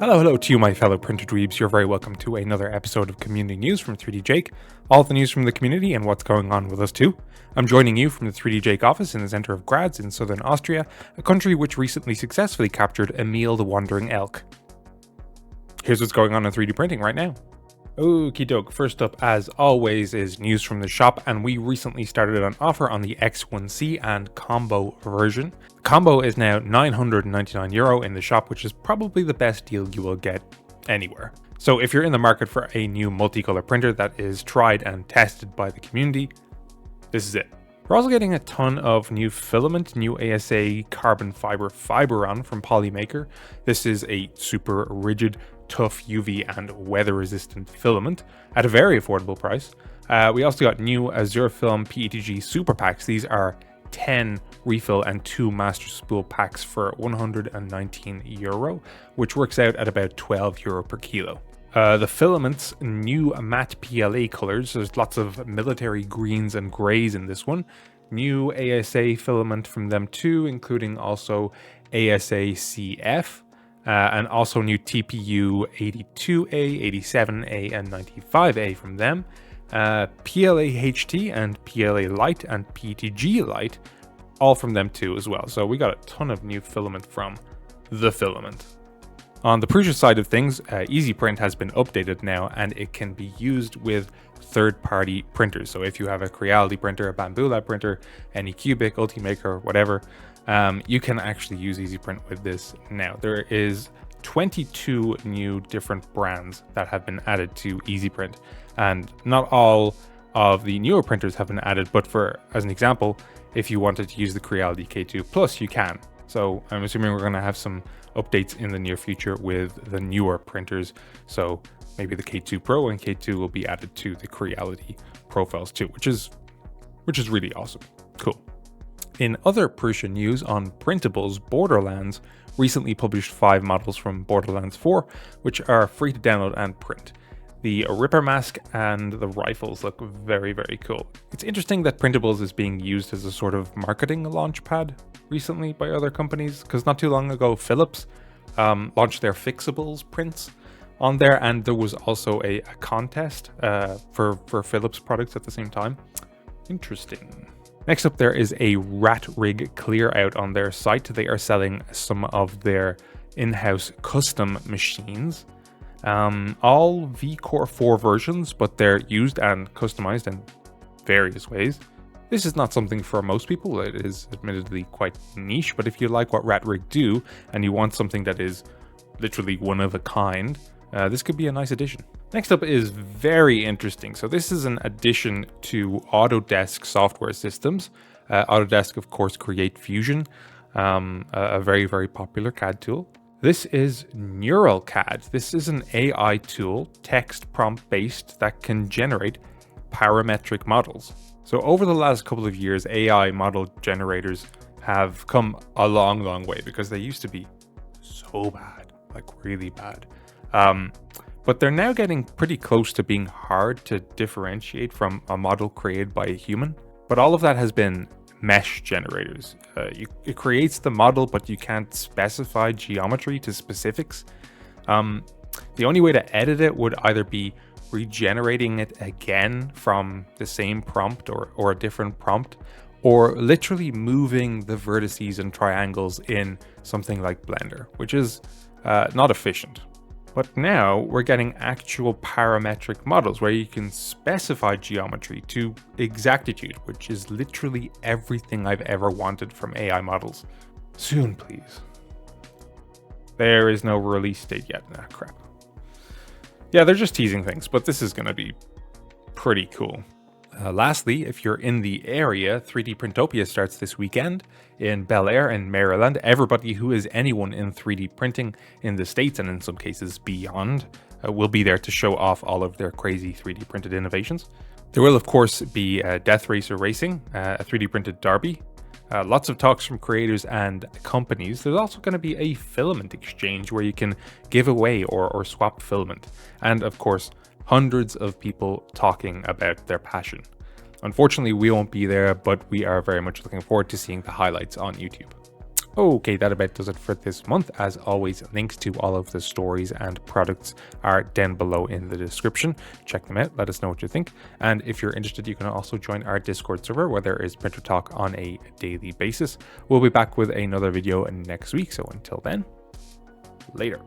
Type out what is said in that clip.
Hello to you, my fellow printer dweebs. You're very welcome to another episode of Community News from 3D Jake. All the news from the community and what's going on with us too. I'm joining you from the 3D Jake office in the center of Graz in southern Austria, a country which recently successfully captured Emil the Wandering Elk. Here's what's going on in 3D printing right now. Okie doke, first up as always is news from the shop, and we recently started an offer on the X1C and Combo version. The Combo is now €999 in the shop, which is probably the best deal you will get anywhere. So if you're in the market for a new multicolor printer that is tried and tested by the community, this is it. We're also getting a ton of new filament, new ASA carbon fiber Fiberon from Polymaker. This is a super rigid, tough UV and weather resistant filament at a very affordable price. We also got new Azurefilm PETG superpacks. These are 10 refill and 2 master spool packs for €119, which works out at about €12 per kilo. The filaments, new matte PLA colors. There's lots of military greens and grays in this one. New ASA filament from them too, including also ASA CF. And also new TPU 82A, 87A, and 95A from them. PLA HT and PLA Light and PETG Light, all from them too as well. So we got a ton of new filament from the filament. On the Prusa side of things, EasyPrint has been updated now, and it can be used with third-party printers. So if you have a Creality printer, a Bambu Lab printer, Anycubic, Ultimaker, whatever, you can actually use EasyPrint with this now. There is 22 new different brands that have been added to EasyPrint, and not all of the newer printers have been added, but as an example, if you wanted to use the Creality K2 Plus, you can. So I'm assuming we're going to have some updates in the near future with the newer printers. So maybe the K2 Pro and K2 will be added to the Creality profiles too, which is really awesome. Cool. In other Prusa news, on Printables, Borderlands recently published 5 models from Borderlands 4, which are free to download and print. The Ripper mask and the rifles look very, very cool. It's interesting that Printables is being used as a sort of marketing launchpad recently by other companies, because not too long ago Philips launched their fixables prints on there, and there was also a contest for Philips products at the same time. Interesting. Next up, there is a RatRig clearout on their site. They are selling some of their in-house custom machines. All vCore 4 versions, but they're used and customized in various ways. This is not something for most people. It is admittedly quite niche, but if you like what RatRig do and you want something that is literally one of a kind, this could be a nice addition. Next up is very interesting. So this is an addition to Autodesk software systems. Autodesk, of course, Create Fusion, a very, very popular CAD tool. This is NeuralCAD. This is an AI tool, text prompt based, that can generate parametric models. So over the last couple of years, AI model generators have come a long, long way, because they used to be so bad, like really bad. But they're now getting pretty close to being hard to differentiate from a model created by a human. But all of that has been mesh generators. It creates the model, but you can't specify geometry to specifics. The only way to edit it would either be regenerating it again from the same prompt or a different prompt, or literally moving the vertices and triangles in something like Blender, which is not efficient. But now we're getting actual parametric models where you can specify geometry to exactitude, which is literally everything I've ever wanted from AI models. Soon, please. There is no release date yet. Ah, crap. Yeah, they're just teasing things, but this is going to be pretty cool. Lastly, if you're in the area, 3D Printopia starts this weekend in Bel Air in Maryland. Everybody who is anyone in 3D printing in the States, and in some cases beyond, will be there to show off all of their crazy 3D printed innovations. There will, of course, be Death Racer Racing, a 3D printed derby. Lots of talks from creators and companies. There's also going to be a filament exchange where you can give away or swap filament. And of course, hundreds of people talking about their passion. Unfortunately, we won't be there, but we are very much looking forward to seeing the highlights on YouTube. Okay, that about does it for this month. As always, links to all of the stories and products are down below in the description. Check them out, let us know what you think. And if you're interested, you can also join our Discord server where there is printer talk on a daily basis. We'll be back with another video next week, so until then, later.